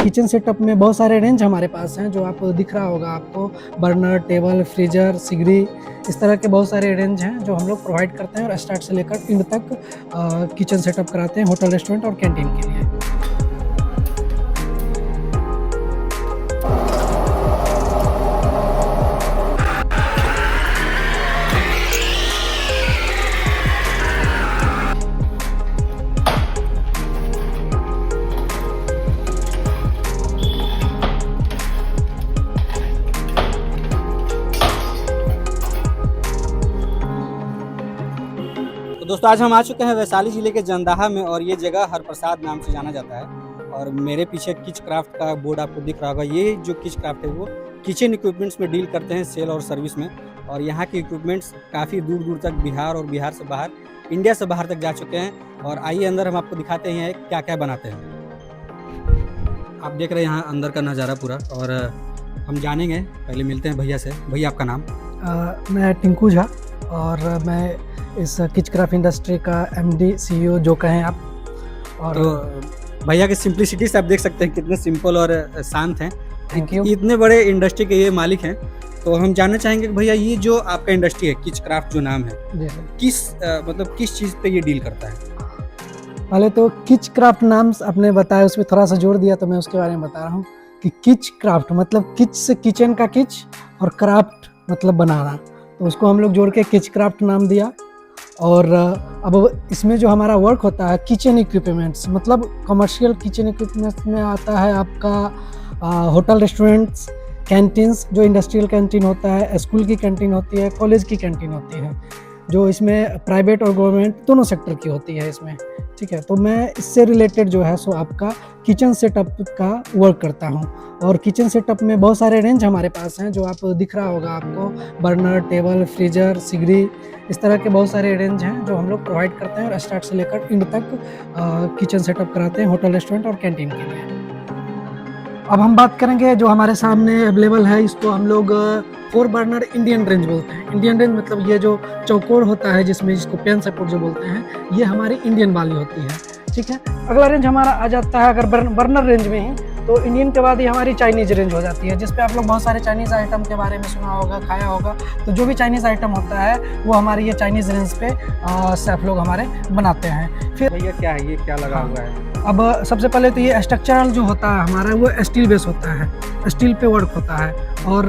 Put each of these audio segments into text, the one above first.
Kitchen setup में बहुत सारे रेंज हमारे पास हैं, जो आपको दिख रहा होगा आपको, बर्नर, टेबल, फ्रीजर, सिगरी, इस तरह के बहुत सारे रेंज हैं जो हम लोग प्रोवाइड करते हैं और स्टार्ट से लेकर एंड तक किचन सेटअप कराते हैं होटल, रेस्टोरेंट और कैंटीन के लिए। तो दोस्तों आज हम आ चुके हैं वैशाली ज़िले के जंदाहा में और ये जगह हरप्रसाद नाम से जाना जाता है। और मेरे पीछे किच क्राफ्ट का बोर्ड आपको दिख रहा होगा। ये जो किच क्राफ्ट है वो किचन इक्विपमेंट्स में डील करते हैं, सेल और सर्विस में। और यहाँ के इक्विपमेंट्स काफ़ी दूर दूर तक बिहार और बिहार से बाहर, इंडिया से बाहर तक जा चुके हैं। और आइए अंदर हम आपको दिखाते हैं क्या क्या बनाते हैं। आप देख रहे हैं यहाँ अंदर का नज़ारा पूरा। और हम जानेंगे, पहले मिलते हैं भैया से। भैया आपका नाम? मैं टिंकू झा और मैं इस किच क्राफ्ट इंडस्ट्री का MD CEO जो कहें आप। और तो भैया की सिंप्लिसिटी से आप देख सकते हैं कितने सिंपल और शांत हैं। Thank you. इतने बड़े इंडस्ट्री के ये मालिक हैं। तो हम जानना चाहेंगे कि भैया ये जो आपका इंडस्ट्री है किच क्राफ्ट जो नाम है, जी सर, किस चीज़ पे ये डील करता है? पहले तो किच क्राफ्ट नाम आपने बताया, उसमें थोड़ा सा जोड़ दिया तो मैं उसके बारे में बता रहा हूँ कि किच क्राफ्ट मतलब किच से किचन का किच और क्राफ्ट मतलब बनाना, तो उसको हम लोग जोड़ के किच क्राफ्ट नाम दिया। और अब इसमें जो हमारा वर्क होता है किचन इक्विपमेंट्स, मतलब कमर्शियल किचन इक्विपमेंट्स में आता है आपका होटल, रेस्टोरेंट्स, कैंटीन्स, जो इंडस्ट्रियल कैंटीन होता है, स्कूल की कैंटीन होती है, कॉलेज की कैंटीन होती है, जो इसमें प्राइवेट और गवर्नमेंट दोनों सेक्टर की होती है इसमें। ठीक है, तो मैं इससे रिलेटेड जो है सो आपका किचन सेटअप का वर्क करता हूँ। और किचन सेटअप में बहुत सारे रेंज हमारे पास हैं, जो आप दिख रहा होगा आपको, बर्नर, टेबल, फ्रीजर, सिगरी, इस तरह के बहुत सारे रेंज हैं जो हम लोग प्रोवाइड करते हैं और स्टार्ट से लेकर एंड तक किचन सेटअप कराते हैं होटल, रेस्टोरेंट और कैंटीन के लिए। अब हम बात करेंगे जो हमारे सामने अवेलेबल है, इसको हम लोग 4 बर्नर इंडियन रेंज बोलते हैं। इंडियन रेंज मतलब ये जो चौकोर होता है जिसमें, जिसको पेन सपोर्ट जो बोलते हैं, ये हमारी इंडियन वाली होती है। ठीक है, अगला रेंज हमारा आ जाता है अगर बर्नर रेंज में ही, तो इंडियन के बाद ही हमारी चाइनीज़ रेंज हो जाती है, जिसपे आप लोग बहुत सारे चाइनीज़ आइटम के बारे में सुना होगा, खाया होगा। तो जो भी चाइनीज़ आइटम होता है वो हमारी ये चाइनीज़ रेंज पे शेफ लोग हमारे बनाते हैं। फिर भैया क्या है ये, क्या लगा हुआ है? अब सबसे पहले तो ये स्ट्रक्चरल जो होता है हमारा वो स्टील बेस होता है, स्टील पे वर्क होता है। और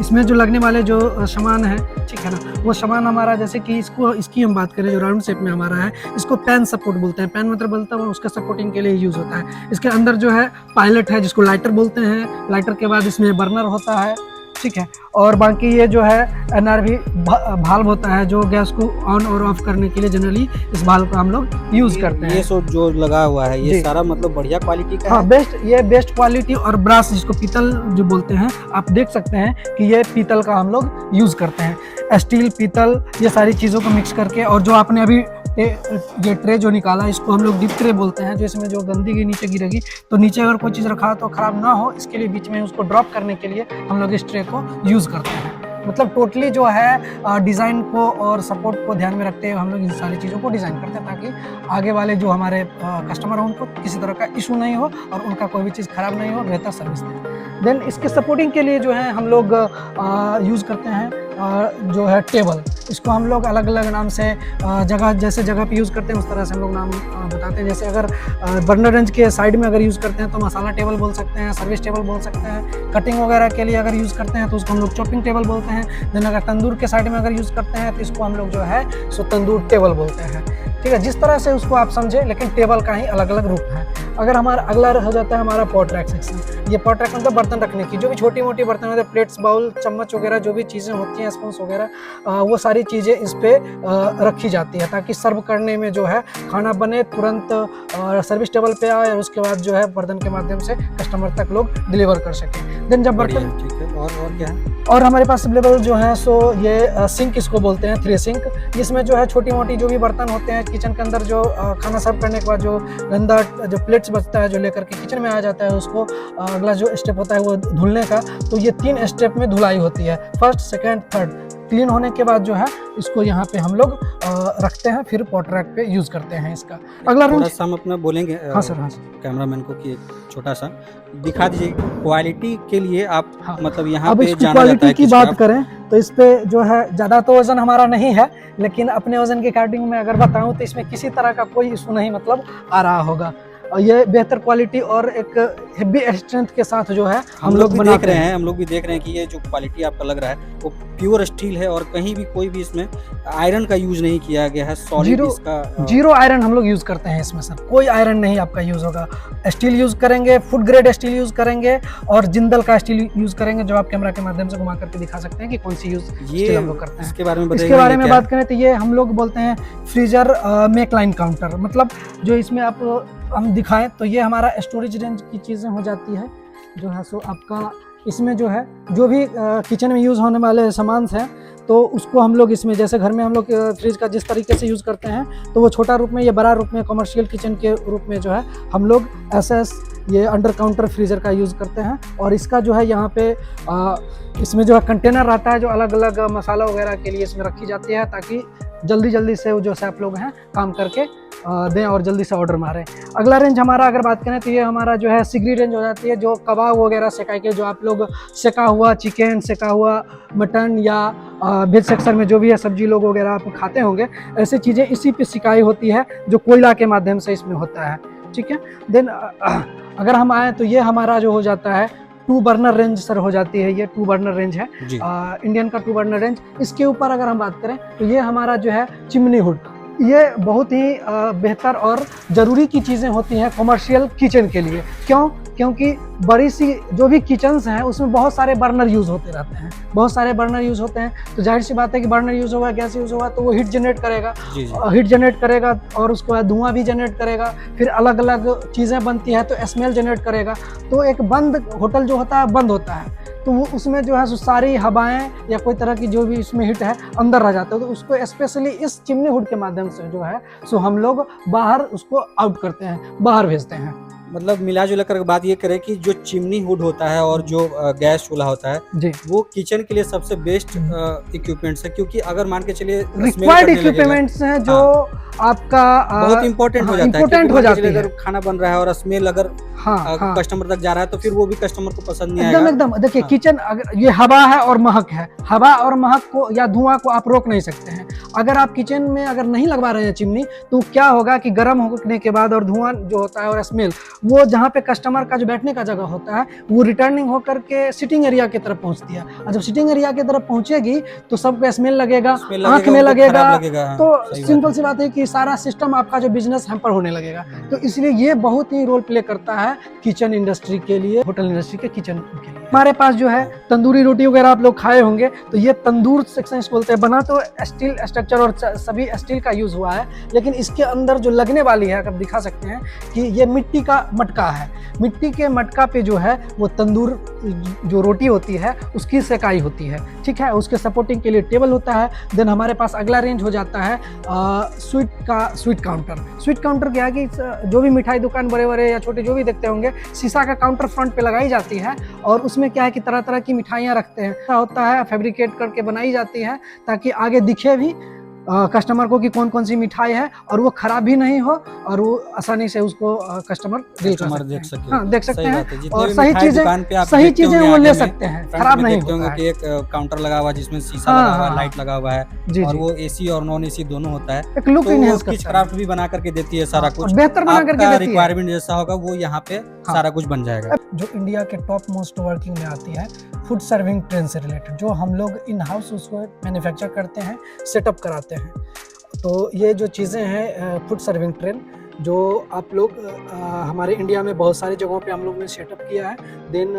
इसमें जो लगने वाले जो सामान है, ठीक है ना, वो सामान हमारा, जैसे कि इसकी हम बात करें जो राउंड शेप में हमारा है, इसको पैन सपोर्ट बोलते हैं। पैन मतलब बोलता है उसका सपोर्टिंग के लिए यूज़ होता है। इसके अंदर जो है पायलट है जिसको लाइटर बोलते हैं, लाइटर के बाद इसमें बर्नर होता है। ठीक है, और बाकी ये जो है NRV भाल्व होता है, जो गैस को ऑन और ऑफ करने के लिए जनरली इस भाल्व का हम लोग यूज़ करते हैं। ये सब जो लगा हुआ है ये सारा मतलब बढ़िया क्वालिटी का हाँ, है? ये बेस्ट क्वालिटी। और ब्रास जिसको पीतल जो बोलते हैं, आप देख सकते हैं कि ये पीतल का हम लोग यूज़ करते हैं। स्टील, पीतल, ये सारी चीज़ों को मिक्स करके। और जो आपने अभी ये ट्रे जो निकाला, इसको हम लोग डीप ट्रे बोलते हैं, जो इसमें जो गंदगी नीचे गिरेगी तो नीचे अगर कोई चीज़ रखा तो ख़राब ना हो, इसके लिए बीच में उसको ड्रॉप करने के लिए हम लोग इस ट्रे को यूज़ करते हैं। मतलब टोटली जो है डिज़ाइन को और सपोर्ट को ध्यान में रखते हुए हम लोग इन सारी चीज़ों को डिज़ाइन करते हैं, ताकि आगे वाले जो हमारे कस्टमर हैं उनको किसी तरह का इशू नहीं हो और उनका कोई भी चीज़ ख़राब नहीं हो, बेहतर सर्विस दें। देन इसके सपोर्टिंग के लिए जो है हम लोग यूज़ करते हैं जो है टेबल। इसको हम लोग अलग अलग नाम से जैसे जगह पे यूज़ करते हैं उस तरह से हम लोग नाम बताते हैं। जैसे अगर बर्नर रेंज के साइड में अगर यूज़ करते हैं तो मसाला टेबल बोल सकते हैं, सर्विस टेबल बोल सकते हैं। कटिंग वगैरह के लिए अगर यूज़ करते हैं तो उसको हम लोग चॉपिंग टेबल बोलते हैं। देन अगर तंदूर के साइड में अगर यूज़ करते हैं तो इसको हम लोग जो है सो तंदूर टेबल बोलते हैं। ठीक है, जिस तरह से उसको आप समझे, लेकिन टेबल का ही अलग अलग रूप है। अगर हमारा अगला हो जाता है हमारा पॉट रैक सेक्शन। ये पॉट रैक मतलब बर्तन रखने की, जो भी छोटी मोटी बर्तन होते हैं, प्लेट्स, बाउल, चम्मच वगैरह, जो भी चीज़ें होती हैं, स्पून्स वगैरह, वो सारी चीज़ें इस पे रखी जाती है, ताकि सर्व करने में जो है खाना बने तुरंत सर्विस टेबल पे आए और उसके बाद जो है बर्तन के माध्यम से कस्टमर तक लोग डिलीवर कर सकें। देन जब बर्तन, ठीक है, और क्या है? और हमारे पास अवेलेबल जो है सो ये सिंक इसको बोलते हैं, 3 सिंक। इसमें जो है छोटी मोटी जो भी बर्तन होते हैं किचन के अंदर, जो खाना सर्व करने के बाद जो गंदा जो प्लेट्स बचता है जो लेकर के किचन में आ जाता है, उसको अगला जो स्टेप होता है वो धुलने का। तो ये 3 स्टेप में धुलाई होती है, फर्स्ट, सेकंड, थर्ड। क्लीन होने के बाद जो है इसको यहाँ पे हम लोग रखते हैं, फिर पॉट रैक पे यूज़ करते हैं इसका। अगला थोड़ा रेंज, सा हम अपना बोलेंगे हाँ सर, हाँ सर। कैमरामैन को कि एक छोटा सा दिखा दीजिए क्वालिटी के लिए आप हाँ। मतलब यहाँ अब पे इसकी जाना जाता क्वालिटी है की किस बात क्राफ्ट। करें तो इस पे जो है ज़्यादा तो वज़न हमारा नहीं है, लेकिन अपने वज़न के अकॉर्डिंग में अगर बताऊं तो इसमें किसी तरह का कोई इशू नहीं मतलब आ रहा होगा। और ये बेहतर क्वालिटी और एक हेवी स्ट्रेंथ के साथ जो है हम लोग भी देख बनाते रहे हैं, हम लोग भी देख रहे हैं कि ये जो क्वालिटी आपका लग रहा है वो प्योर स्टील है और कहीं भी कोई भी इसमें आयरन का यूज नहीं किया गया है। सॉलिड इसका जीरो आयरन हम लोग यूज़ करते हैं इसमें सर, कोई आयरन नहीं आपका यूज़ होगा। स्टील यूज़ करेंगे, फूड ग्रेड स्टील यूज़ करेंगे और जिंदल का स्टील यूज़ करेंगे, जो आप कैमरा के माध्यम से घुमा करके दिखा सकते हैं कि कौन सी यूज़ ये हम लोग करते हैं। इसके बारे में इसके बारे में बात करें तो ये हम लोग बोलते हैं फ्रीजर मेकलाइन काउंटर, मतलब जो इसमें आप हम दिखाएं तो ये हमारा स्टोरेज रेंज की चीज़ें हो जाती है जो है। सो आपका इसमें जो है जो भी किचन में यूज़ होने वाले सामान हैं तो उसको हम लोग इसमें, जैसे घर में हम लोग फ्रिज का जिस तरीके से यूज़ करते हैं तो वो छोटा रूप में, ये बड़ा रूप में, कमर्शियल किचन के रूप में जो है हम लोग SS ये अंडर काउंटर फ्रीज़र का यूज़ करते हैं। और इसका जो है यहाँ पे इसमें जो है कंटेनर रहता है जो अलग अलग मसाला वगैरह के लिए इसमें रखी जाती है, ताकि जल्दी से वो जो आप लोग हैं काम करके दें और जल्दी से ऑर्डर मारें। अगला रेंज हमारा अगर बात करें तो ये हमारा जो है सिगरी रेंज हो जाती है, जो कबाब वगैरह सेकाई के, जो आप लोग सेका हुआ चिकन, सेका हुआ मटन या वेज सेक्शन में जो भी है सब्जी लोग वगैरह आप खाते होंगे, ऐसी चीज़ें इसी पे सिकाई होती है जो कोयला के माध्यम से इसमें होता है। ठीक है, देन अगर हम आए तो ये हमारा जो हो जाता है 2 बर्नर रेंज सर हो जाती है, ये 2 बर्नर रेंज है इंडियन का 2 बर्नर रेंज। इसके ऊपर अगर हम बात करें तो ये हमारा जो है चिमनी हुड, ये बहुत ही बेहतर और ज़रूरी की चीज़ें होती हैं कमर्शियल किचन के लिए। क्यों? क्योंकि बड़ी सी जो भी किचन्स हैं उसमें बहुत सारे बर्नर यूज़ होते रहते हैं, बहुत सारे बर्नर यूज़ होते हैं, तो जाहिर सी बात है कि बर्नर यूज़ होगा, गैस यूज़ होगा तो वो हीट जनरेट करेगा, हीट जनरेट करेगा और उसके बाद धुआं भी जनरेट करेगा, फिर अलग अलग चीज़ें बनती है तो स्मेल जनरेट करेगा। तो एक बंद होटल जो होता है बंद होता है, तो वो उसमें जो है सारी हवाएं या कोई तरह की जो भी इसमें हीट है अंदर रह जाता है, तो उसको स्पेशली इस चिमनी हुड के माध्यम से जो है सो हम लोग बाहर उसको आउट करते हैं, बाहर भेजते हैं। मतलब मिला जुला कर बात ये करें कि जो चिमनी हुड होता है और जो गैस चूल्हा होता है जी, वो किचन के लिए सबसे बेस्ट इक्विपमेंट्स है, क्योंकि अगर मान के चलिए रिक्वायर्ड इक्विपमेंट्स हैं जो आपका बहुत इंपॉर्टेंट हो जाता है, इंपॉर्टेंट हो जाती है। अगर खाना बन रहा है और स्मेल अगर कस्टमर तक जा रहा है तो फिर वो भी कस्टमर को पसंद नहीं आएगा। एकदम देखिए किचन, अगर ये हवा है और महक है, हवा और महक को या धुआं को आप रोक नहीं सकते हैं। अगर आप किचन में अगर नहीं लगवा रहे हैं चिमनी, तो क्या होगा कि गर्म होने के बाद और धुआं जो होता है और स्मेल, वो जहाँ पे कस्टमर का जो बैठने का जगह होता है वो रिटर्निंग होकर के सिटिंग एरिया की तरफ पहुँचती है, और जब सिटिंग एरिया की तरफ पहुँचेगी तो सबको स्मेल लगेगा, आँख में लगेगा, तो सिंपल सी बात है कि सारा सिस्टम आपका जो बिजनेस हैम्पर होने लगेगा। तो इसलिए ये बहुत ही रोल प्ले करता है किचन इंडस्ट्री के लिए, होटल इंडस्ट्री के किचन के लिए। हमारे पास जो है तंदूरी रोटी वगैरह आप लोग खाए होंगे, तो ये तंदूर सेक्शन बोलते हैं, बना तो स्टील स्ट्रक्चर और सभी स्टील का यूज हुआ है, लेकिन इसके अंदर जो लगने वाली है, आप दिखा सकते हैं कि ये मिट्टी का मटका है। मिट्टी के मटका पे जो है वो तंदूर जो रोटी होती है उसकी सेकाई होती है। ठीक है, उसके सपोर्टिंग के लिए टेबल होता है। देन हमारे पास अगला रेंज हो जाता है स्वीट काउंटर। स्वीट काउंटर क्या है कि जो भी मिठाई दुकान बड़े बड़े या छोटे जो भी देखते होंगे, शीशा का काउंटर फ्रंट पे लगाई जाती है और उसमें क्या है कि तरह तरह की मिठाइयाँ रखते हैं, ऐसा होता है फैब्रिकेट करके बनाई जाती है ताकि आगे दिखे भी कस्टमर को कि कौन कौन सी मिठाई है और वो खराब भी नहीं हो और वो आसानी से उसको कस्टमर देख सके। हाँ, देख सकते हैं और सही चीजें वो ले सकते हैं, खराब नहीं होता है। एक काउंटर लगा हुआ जिसमें शीशा लगा हुआ है, लाइट लगा हुआ है और वो एसी और नॉन एसी दोनों होता है, एक लुक इनहेंस करता है। किचक्राफ्ट भी बना करके देती है, सारा कुछ बेहतर बना करके देती है, रिक्वायरमेंट जैसा होगा वो यहाँ पे सारा कुछ बन जाएगा। जो इंडिया के टॉप मोस्ट वर्किंग में आती है फूड सर्विंग ट्रेन से रिलेटेड, जो हम लोग इन हाउस उसको मैन्युफैक्चर करते हैं, सेटअप कराते हैं। तो ये जो चीज़ें हैं फूड सर्विंग ट्रेन, जो आप लोग हमारे इंडिया में बहुत सारी जगहों पे हम लोग ने सेटअप किया है। देन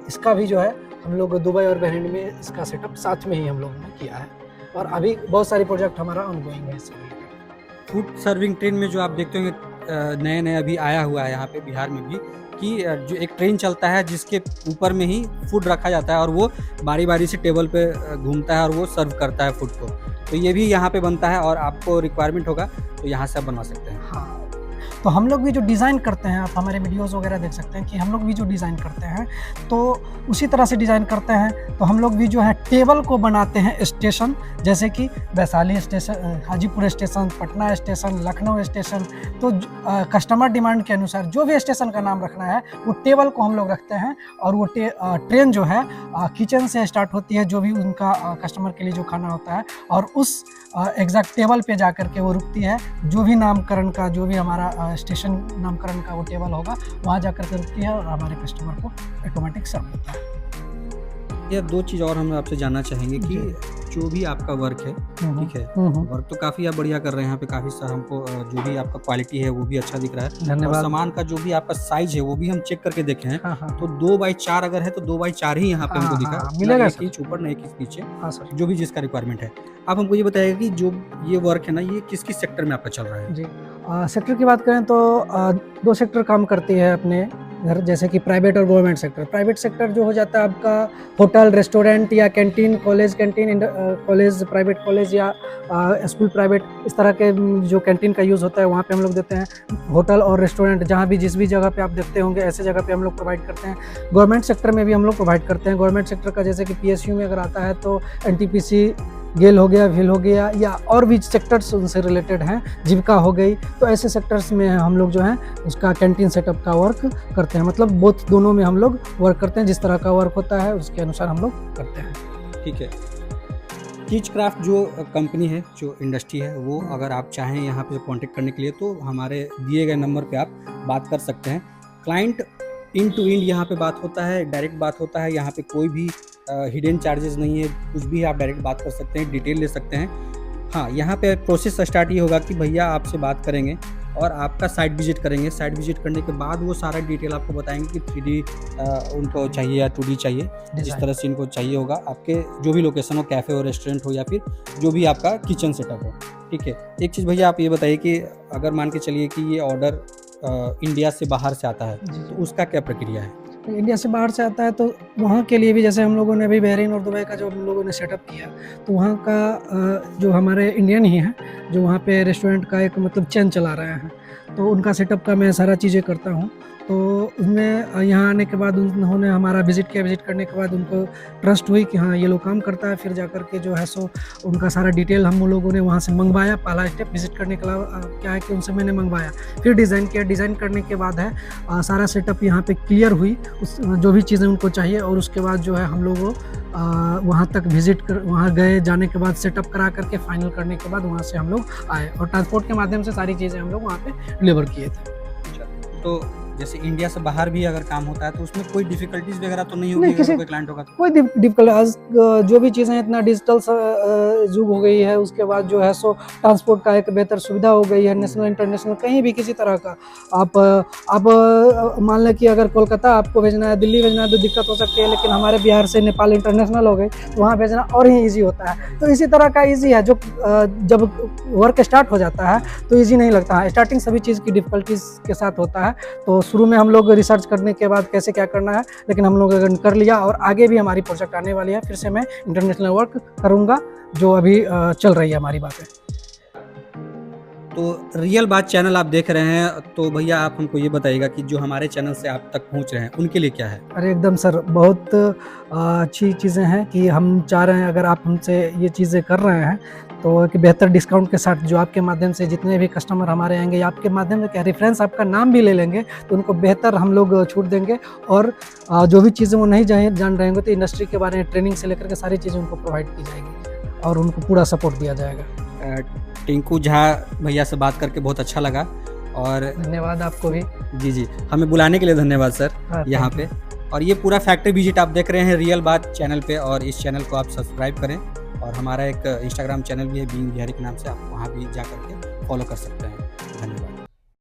इसका भी जो है हम लोग दुबई और बहरीन में इसका सेटअप साथ में ही हम लोगों ने किया है और अभी बहुत सारे प्रोजेक्ट हमारा ऑनगोइंग है इससे रिलेटेड। फूड सर्विंग ट्रेन में जो आप देखते होंगे नए अभी आया हुआ है यहाँ पे बिहार में भी, कि जो एक ट्रेन चलता है जिसके ऊपर में ही फूड रखा जाता है और वो बारी बारी से टेबल पे घूमता है और वो सर्व करता है फूड को। तो ये भी यहाँ पे बनता है और आपको रिक्वायरमेंट होगा तो यहाँ से आप बनवा सकते हैं। हाँ, तो हम लोग भी जो डिज़ाइन करते हैं, आप हमारे वीडियोस वगैरह देख सकते हैं कि हम लोग भी जो डिज़ाइन करते हैं तो उसी तरह से डिज़ाइन करते हैं। तो हम लोग भी जो है टेबल को बनाते हैं स्टेशन, जैसे कि Vaishali station, Hajipur station, Patna station, Lucknow station. तो कस्टमर डिमांड के अनुसार जो भी स्टेशन का नाम रखना है वो टेबल को हम लोग रखते हैं। और वो ट्रेन जो है किचन से स्टार्ट होती है, जो भी उनका कस्टमर के लिए जो खाना होता है, और उस एग्जैक्ट टेबल पे जा कर के वो रुकती है। जो भी नामकरण का, जो भी हमारा स्टेशन नामकरण का वो टेबल होगा, वहाँ जा कर के रुकती है और हमारे कस्टमर को ऑटोमेटिक सर्व होता है। ये दो चीज़ और हम आपसे जानना चाहेंगे कि जो भी आपका वर्क है, ठीक है, वर्क तो काफ़ी आप बढ़िया कर रहे हैं यहाँ पे, काफ़ी सारा हमको जो भी आपका क्वालिटी है वो भी अच्छा दिख रहा है। और धन्यवाद। सामान का जो भी आपका साइज है वो भी हम चेक करके देखे हैं, हाँ, हाँ। तो 2x4 अगर है तो 2x4 ही यहाँ पे हमको हाँ, दिखा, हाँ, मिलेगा ना सर। एक इंच ऊपर ना एक इंच नीचे, हाँ सर। जो भी जिसका रिक्वायरमेंट है। आप हमको ये बताइएगा कि जो ये वर्क है ना, ये किस किस सेक्टर में आपका चल रहा है? जी, सेक्टर की बात करें तो 2 सेक्टर काम करती है अपने घर, जैसे कि प्राइवेट और गवर्नमेंट सेक्टर। प्राइवेट सेक्टर जो हो जाता है आपका होटल, रेस्टोरेंट या canteen, college canteen, college, private college या स्कूल प्राइवेट, इस तरह के जो कैंटीन का यूज़ होता है वहाँ पे हम लोग देते हैं। होटल और रेस्टोरेंट जहाँ भी जिस भी जगह पे आप देखते होंगे ऐसे जगह पे हम लोग प्रोवाइड करते हैं। गवर्नमेंट सेक्टर में भी हम लोग प्रोवाइड करते हैं। गवर्नमेंट सेक्टर का जैसे कि PSU में अगर आता है तो NTPC, गेल हो गया, व्हील हो गया, या और भी सेक्टर्स उनसे रिलेटेड हैं, जीविका हो गई, तो ऐसे सेक्टर्स में हम लोग जो है उसका कैंटीन सेटअप का वर्क करते हैं। मतलब बोथ दोनों में हम लोग वर्क करते हैं, जिस तरह का वर्क होता है उसके अनुसार हम लोग करते हैं। ठीक है। किचक्राफ्ट जो कंपनी है, जो इंडस्ट्री है, वो अगर आप चाहें यहाँ पे कांटेक्ट करने के लिए तो हमारे दिए गए नंबर पे आप बात कर सकते हैं। क्लाइंट इन टू इंड यहाँ पे बात होता है, डायरेक्ट बात होता है, यहाँ पे कोई भी हिडन चार्जेस नहीं है, कुछ भी आप डायरेक्ट बात कर सकते हैं, डिटेल ले सकते हैं। हाँ, यहाँ पे प्रोसेस स्टार्ट ये होगा कि भैया आपसे बात करेंगे और आपका साइट विजिट करेंगे। साइट विजिट करने के बाद वो सारा डिटेल आपको बताएंगे कि 3D उनको चाहिए या 2D चाहिए, जिस तरह से इनको चाहिए होगा, आपके जो भी लोकेशन हो, कैफ़े हो, रेस्टोरेंट हो, या फिर जो भी आपका किचन सेटअप हो। ठीक है। एक चीज़ भैया आप ये बताइए कि अगर मान के चलिए कि ये ऑर्डर इंडिया से बाहर से आता है तो उसका क्या प्रक्रिया है? इंडिया से बाहर से आता है तो वहाँ के लिए भी, जैसे हम लोगों ने अभी बहरीन और दुबई का जो हम लोगों ने सेटअप किया, तो वहाँ का जो हमारे इंडियन ही हैं जो वहाँ पे रेस्टोरेंट का एक मतलब चेन चला रहे हैं, तो उनका सेटअप का मैं सारा चीज़ें करता हूँ। तो उसमें यहाँ आने के बाद उन्होंने हमारा विज़िट किया, विज़िट करने के बाद उनको ट्रस्ट हुई कि हाँ ये लोग काम करता है। फिर जा कर के जो है सो उनका सारा डिटेल हम लोगों ने वहाँ से मंगवाया। पहला स्टेप विज़िट करने के अलावा क्या है कि उनसे मैंने मंगवाया, फिर डिज़ाइन किया। डिज़ाइन करने के बाद है सारा सेटअप यहाँ पे क्लियर हुई, उस जो भी चीज़ें उनको चाहिए, और उसके बाद जो है हम लोग वहाँ तक विज़िट कर वहाँ गए, जाने के बाद सेटअप करा करके फाइनल करने के बाद वहाँ से हम लोग आए और ट्रांसपोर्ट के माध्यम से सारी चीज़ें हम लोग वहाँ पे डिलीवर किए थे। तो जैसे इंडिया से बाहर भी अगर काम होता है तो उसमें कोई डिफिकल्टीज वगैरह तो नहीं होगी? अगर कोई क्लाइंट होगा तो कोई डिफिकल्ट, आज जो भी चीज़ें इतना डिजिटल युग हो गई है, उसके बाद जो है सो ट्रांसपोर्ट का एक बेहतर सुविधा हो गई है। नेशनल इंटरनेशनल कहीं भी किसी तरह का आप मान लें कि अगर कोलकाता आपको भेजना है, दिल्ली भेजना है तो दिक्कत हो सकती है, लेकिन हमारे बिहार से नेपाल इंटरनेशनल हो गई तो वहाँ भेजना और ही ईजी होता है। तो इसी तरह का ईजी है, जो जब वर्क स्टार्ट हो जाता है तो ईजी नहीं लगता है। स्टार्टिंग सभी चीज़ की डिफिकल्टीज के साथ होता है, तो शुरू में हम लोग रिसर्च करने के बाद कैसे क्या करना है, लेकिन हम लोग अगर कर लिया और आगे भी हमारी प्रोजेक्ट आने वाली है, फिर से मैं इंटरनेशनल वर्क करूँगा, जो अभी चल रही है हमारी बातें। तो रियल बात चैनल आप देख रहे हैं, तो भैया आप हमको ये बताइएगा कि जो हमारे चैनल से आप तक पहुंच रहे हैं उनके लिए क्या है? अरे एकदम सर, बहुत अच्छी चीज़ें हैं कि हम चाह रहे हैं अगर आप हमसे ये चीज़ें कर रहे हैं तो एक बेहतर डिस्काउंट के साथ, जो आपके माध्यम से जितने भी कस्टमर हमारे आएंगे या आपके माध्यम से क्या रेफरेंस आपका नाम भी ले लेंगे तो उनको बेहतर हम लोग छूट देंगे। और जो भी चीज़ें वो नहीं जान रहे होंगे तो इंडस्ट्री के बारे में ट्रेनिंग से लेकर के सारी चीज़ें उनको प्रोवाइड की जाएगी और उनको पूरा सपोर्ट दिया जाएगा। टिंकू झा भैया से बात करके बहुत अच्छा लगा और धन्यवाद आपको भी। जी, हमें बुलाने के लिए धन्यवाद सर यहाँ पे। और ये पूरा फैक्ट्री विजिट आप देख रहे हैं रियल बात चैनल पे, और इस चैनल को आप सब्सक्राइब करें, और हमारा एक इंस्टाग्राम चैनल भी है बीइंग बिहारी के नाम से, आप वहाँ भी जा करके फॉलो कर सकते हैं। धन्यवाद।